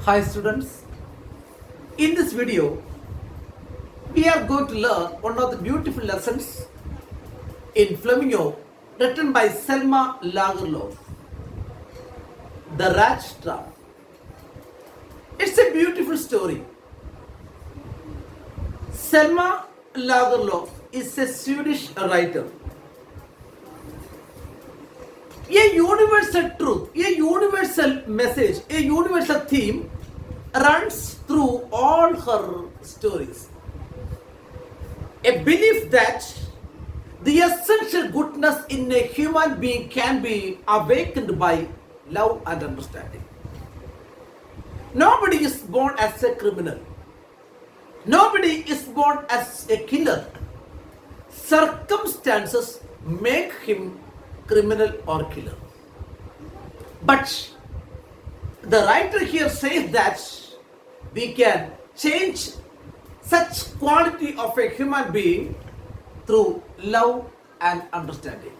Hi students, in this video we are going to learn one of the beautiful lessons in Flamingo written by Selma Lagerlof, The Rat Trap. It's a beautiful story. Selma Lagerlof is a Swedish writer. A universal truth, a universal message, a universal theme runs through all her stories. A belief that the essential goodness in a human being can be awakened by love and understanding. Nobody is born as a criminal. Nobody is born as a killer. Circumstances make him criminal or killer. But the writer here says that we can change such quality of a human being through love and understanding.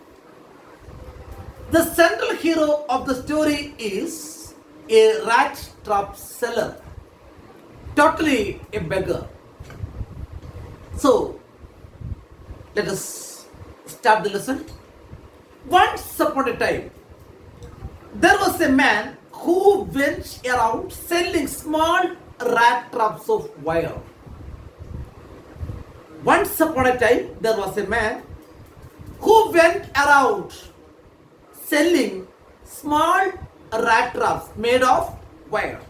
The central hero of the story is a rat trap seller, totally a beggar. So, let us start the lesson. Once upon a time, there was a man who went around selling small rat traps of wire. Once upon a time, there was a man who went around selling small rat traps made of wire.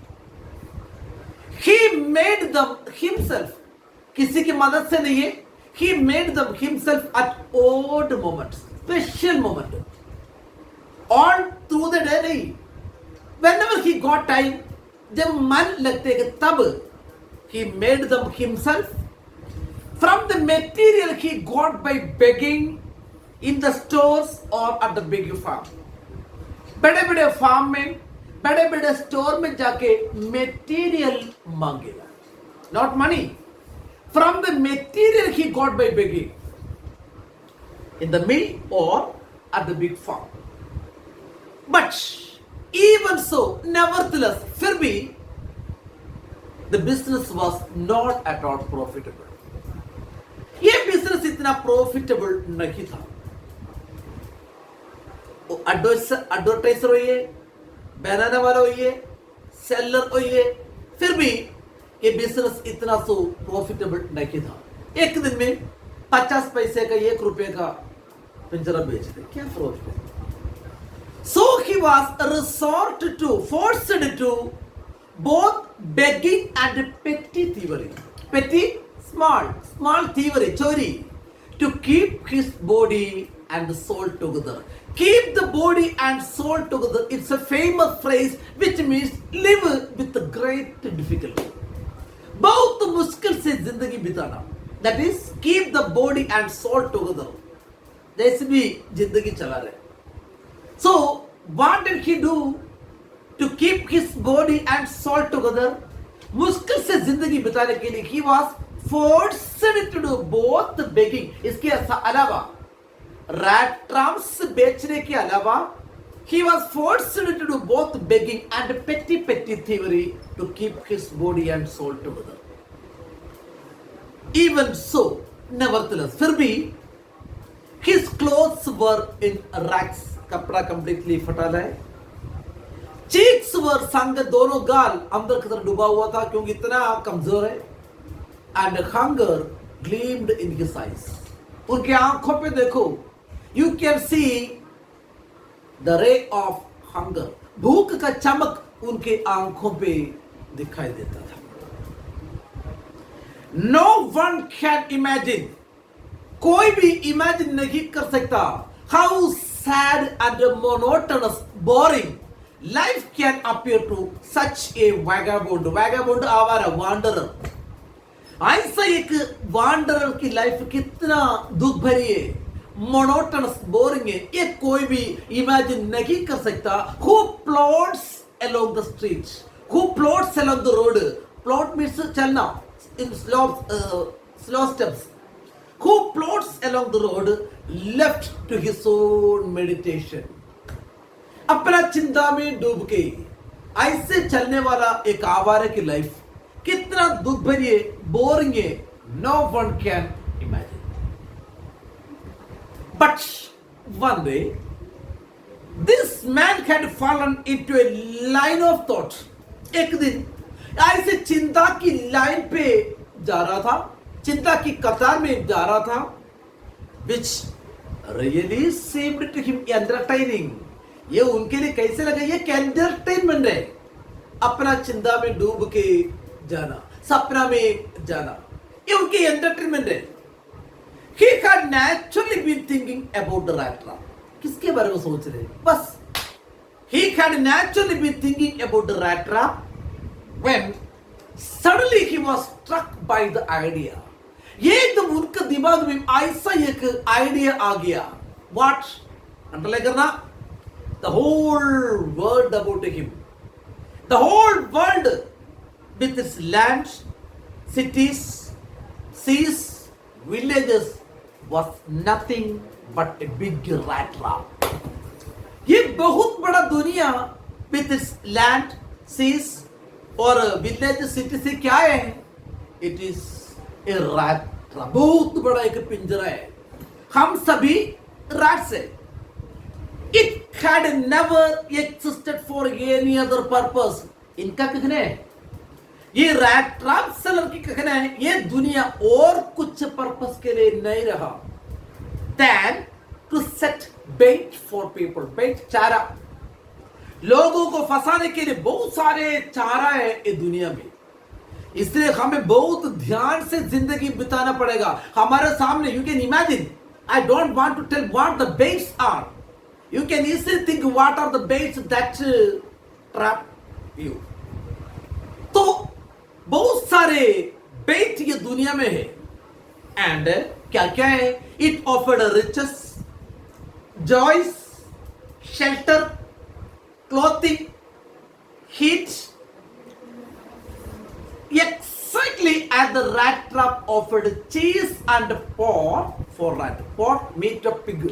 He made them himself. किसी की मदद से नहीं है. He made them himself at odd moments, special moment. All through the day नहीं. Whenever he got time, जब मन लगते कि तब he made them himself from the material he got by begging in the stores or at the big farm. बड़े बड़े farm में, बड़े बड़े स्टोर में जाके मटेरियल मांगेगा. Not money. From the material he got by begging in the mill or at the big farm. But even so, nevertheless, फिर भी the business was not at all profitable. ये business इतना profitable नहीं था. Advertiser होइए, बनाने वाला होइए, सेलर होइए, फिर भी ये बिजनेस इतना सो प्रॉफिटेबल नहीं था. एक दिन में 50 पैसे का 1 रुपए का पिंजरा बेच दे, क्या प्रॉफिट है? So he was forced to both begging and petty thievery. Petty, small thievery, chori, to keep his body and soul together. Keep the body and soul together. It's a famous phrase which means live with great difficulty. बहुत मुश्किल से जिंदगी बिताना. That is, keep the body and soul together. जैसे भी जिंदगी चला रहे. So, what did he do to keep his body and soul together? मुश्किल से जिंदगी बिताने के लिए he was forced to do both the begging. इसके अलावा rat traps बेचने के अलावा he was forced to do both begging and petty thievery to keep his body and soul together. Even so, nevertheless, फिर भी his clothes were in rags. कपड़ा completely फटा है. Cheeks were sunk, दोनों गाल अंदर की तरफ डूबा हुआ था क्योंकि इतना कमजोर है. And hunger gleamed in his eyes. उनके आंखों पे देखो, you can see the ray of hunger. भूख का चमक उनके आंखों पे दिखाई देता था. No one can imagine, कोई भी imagine नहीं कर सकता, how sad and monotonous, boring life can appear to such a vagabond. Vagabond आवारा, wanderer. ऐसा एक wanderer की लाइफ कितना दुख भरी है, monotonous, boring है, ये कोई भी imagine नहीं कर सकता. Who plods along the streets? Who plods along the road? Plod means चलना in slow steps. Who plods along the road left to his own meditation. अपना चिंता में डूब के ऐसे चलने वाला एक आवारा की लाइफ कितना दुख भरी है, बोरिंग है, no one can imagine. But one day this man had fallen into a line of thought. एक दिन ऐसे चिंता की लाइन पे जा रहा था, चिंता की कतार में जा रहा था, which really seemed to him entertaining. ये उनके लिए कैसे लगा, ये एंटरटेनमेंट है, अपना चिंता में डूब के जाना, सपना में जाना, ये उनकी एंटरटेनमेंट है. He had naturally been thinking about the rat trap. किसके बारे में सोच रहे हैं? बस he had naturally been thinking about the rat trap when suddenly he was struck by the idea. एकदम उनके दिमाग में ऐसा एक आइडिया आ गया. What? अंडरलाइन करना. The whole world about him, the whole world with its lands, cities, seas, villages was nothing but a big rat trap. ये बहुत बड़ा दुनिया with its land, seas और विलेज सिटी से क्या है? It is a rat trap. बहुत बड़ा एक पिंजरा है, हम सभी रैट्स है. It had never existed for any other purpose. इनका कहना है, ये रैट ट्रैप सेलर की कहना है, ये दुनिया और कुछ पर्पस के लिए नहीं रहा than to set bait for people. bait चारा, लोगों को फंसाने के लिए बहुत सारे चारा है ये दुनिया में. इसलिए हमें बहुत ध्यान से जिंदगी बिताना पड़ेगा. हमारे सामने you can imagine, I don't want to tell what the baits are. You can easily think what are the baits that trap you. तो बहुत सारे बेट ये दुनिया में है. एंड क्या क्या है? It offered riches, joys, shelter, clothing, heat, exactly as the rat trap offered cheese and pork for rat. Pork meat of pig.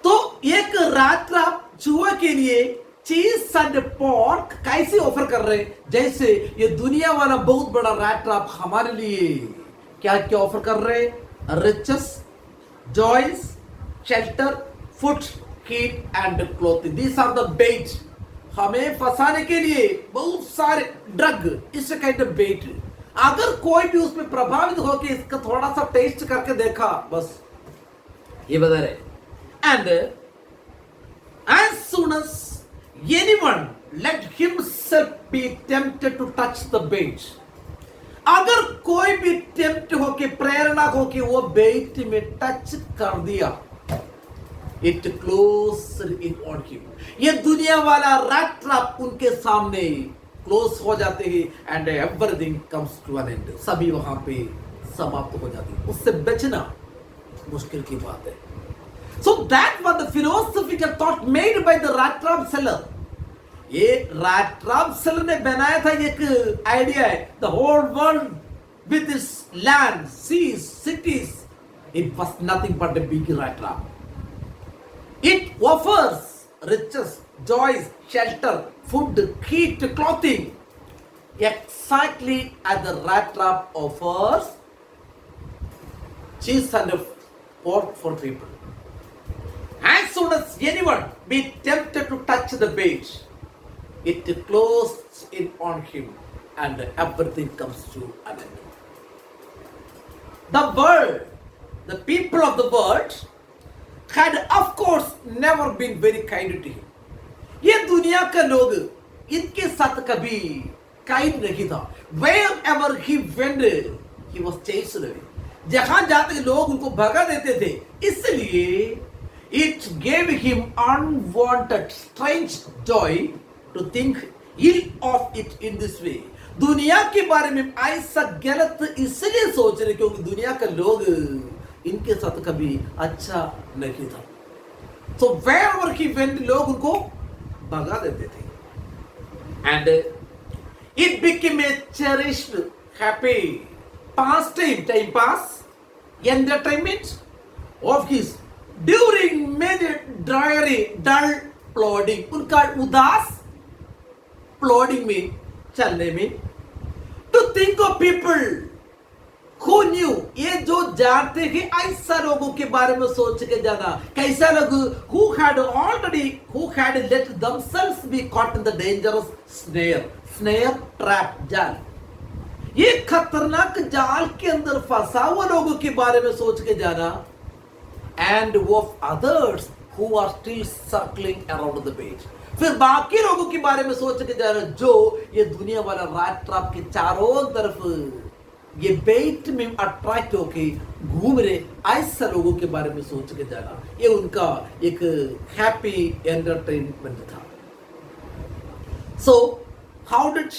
तो एक rat trap चूहे के लिए चीज एंड पोर्क कैसे ऑफर कर रहे हैं? जैसे ये दुनिया वाला बहुत बड़ा rat trap हमारे लिए क्या क्या ऑफर कर रहे हैं? Riches, joys, shelter, food, heat and clothing. These are the bait. हमें फंसाने के लिए बहुत सारे ड्रग, इस काइंड ऑफ बेट. अगर कोई भी उसमें प्रभावित हो के इसका थोड़ा सा टेस्ट करके देखा, बस ये बता रहे. And as soon as anyone let himself be tempted to touch the bait, अगर कोई भी टेम्प्ट होके, प्रेरणा होके वो बेट में टच कर दिया, it close in on him. ये दुनिया वाला रैट ट्रैप उनके सामने क्लोज हो जाते हैं and everything comes to an end. सभी वहां पे समाप्त हो जाती है. उससे बचना मुश्किल की बात है. So that was the philosophical thought made by the rat trap seller. ये रैट ट्रैप सेलर ने बनाया था एक आइडिया है. The whole world with its land, seas, cities, it was nothing but a big rat trap. It offers riches, joys, shelter, food, heat, clothing, exactly as the rat trap offers cheese and pork for people. As soon as anyone be tempted to touch the bait, it closes in on him and everything comes to an end. The world, the people of the world had of course never been very kind to him. ये दुनिया का लोग इनके साथ कभी kind नहीं था. Wherever he went, he was chased away. जहां जाते लोग उनको भगा देते थे. इसलिए it gave him unwanted strange joy to think ill of it in this way. दुनिया के बारे में ऐसा गलत इसलिए सोच रहे क्योंकि दुनिया का लोग इनके साथ कभी अच्छा नहीं था. तो wherever he went, लोग उनको भगा देते थे. And it became a cherished, happy pastime, time pass, entertainment of his during many dreary, dull plodding. उनका उदास applauding me, चलने में. To think of people who knew, ये जो जानते हैं ऐसा लोगों के बारे में सोच के जाना. कैसा लोग who had let themselves be caught in the dangerous snare trap जाल. ये खतरनाक जाल के अंदर फंसा हुआ लोगों के बारे में सोच के जाना. And of others who are still circling around the page. फिर बाकी लोगों के बारे में सोच के जाना जो ये दुनिया वाला रैट ट्रैप के चारों तरफ ये बेट में अट्रैक्ट होके घूम रहे ऐसा लोगों के बारे में सोच के जाना. ये उनका एक हैप्पी एंटरटेनमेंट था. So how did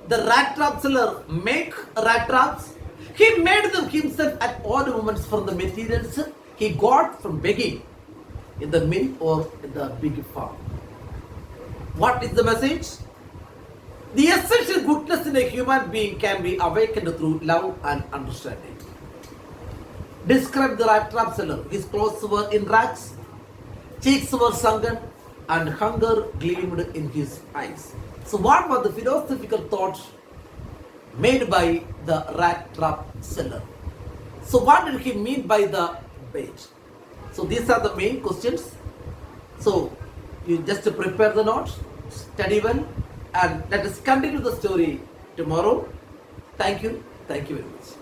the rat trap seller make rat traps? He made them himself at odd moments from the materials he got from begging in the mill or in the big farm. What is the message? The essential goodness in a human being can be awakened through love and understanding. Describe the rat trap seller. His clothes were in rags, cheeks were sunken, and hunger gleamed in his eyes. So what were the philosophical thoughts made by the rat trap seller? So what did he mean by the bait? So these are the main questions. So you just prepare the notes, study well, and let us continue the story tomorrow. Thank you very much.